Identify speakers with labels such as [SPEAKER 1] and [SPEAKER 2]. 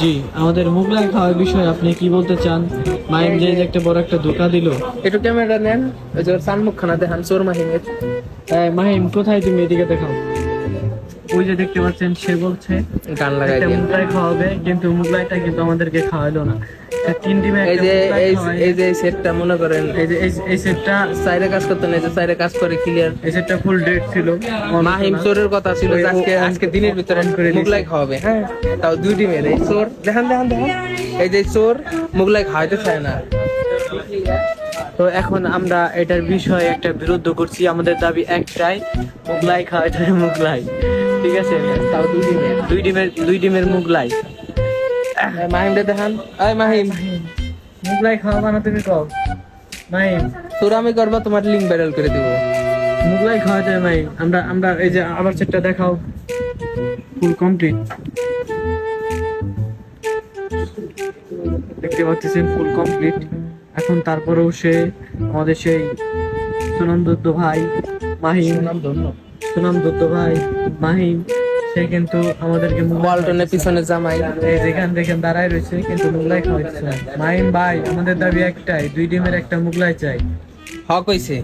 [SPEAKER 1] জি, আমাদের মুগলাই খাওয়ার বিষয়ে আপনি কি বলতে চান? মাহিম যে একটা বড় একটা ধোঁকা দিল।
[SPEAKER 2] একটু ক্যামেরা নেন, ওই যে সান মুখখানা দেখান চোর মাহিমের।
[SPEAKER 1] মাহিম কোথায়, তুমি এদিকে দেখাও। ওই যে দেখতে পাচ্ছেন, সে বলছে
[SPEAKER 2] গান লাগাই
[SPEAKER 1] একটা
[SPEAKER 2] দিয়ে
[SPEAKER 1] মুগলাই খাওয়াবে, কিন্তু মুগলাইটা কিন্তু আমাদেরকে খাওয়ালো না। তিন ডিমে
[SPEAKER 2] এই
[SPEAKER 1] একটা
[SPEAKER 2] যে
[SPEAKER 1] মুগলাই
[SPEAKER 2] এই
[SPEAKER 1] খাওয়ায়।
[SPEAKER 2] এই যে সেটটা মনে করেন
[SPEAKER 1] এই সেটটা,
[SPEAKER 2] সাইডে কাজ করতে নেই, যে সাইডে কাজ করে ক্লিয়ার।
[SPEAKER 1] এই সেটটা ফুল ডেট ছিল।
[SPEAKER 2] মাহিম চোরের কথা ছিল যে আজকে দিনের ভিতরে মুগলাই খাওয়াবে, হ্যাঁ, তাও 2 ডিমের। এই চোর দেখেন দেখেন দেখেন, এই যে চোর মুগলাই খাওয়াইতে চায় না।
[SPEAKER 1] তো এখন আমরা এটার বিষয়ে একটা বিরুদ্ধ করছি। আমাদের দাবি একটাই, মুগলাই খাওয়াইতে হবে, মুগলাই। ঠিক আছে,
[SPEAKER 2] তাও 2 ডিমের।
[SPEAKER 1] 2 ডিমের মুগলাই।
[SPEAKER 2] মাহিম রে দেখান, এই মাহিম,
[SPEAKER 1] মুগলাই খাওয়াবা না তুমি? কও মাহিম,
[SPEAKER 2] তোর আমি করবা, তোমার লিঙ্ক ভাইরাল করে দিব।
[SPEAKER 1] মুগলাই খাওয়াতে হবে মাহিম। আমরা আমরা এই যে আবার সেটটা দেখাও, ফুল কমপ্লিট। দেখতে পাচ্ছেন ফুল কমপ্লিট। এখন তারপরেও সে আমাদের সেই সুনন্দদ্দ ভাই মাহিম, সুনন্দদ্দ ভাই মাহিম, সে কিন্তু আমাদেরকে
[SPEAKER 2] ওয়ালটনের পিছনে জামাই।
[SPEAKER 1] এই যেখান দেখেন দাঁড়ায় রয়েছে, কিন্তু মুগলাই খাওয়াচ্ছে না। মাহিম ভাই, আমাদের দাবি একটাই, 2 ডিমের একটা মুগলাই চাই।
[SPEAKER 2] হক হইছে।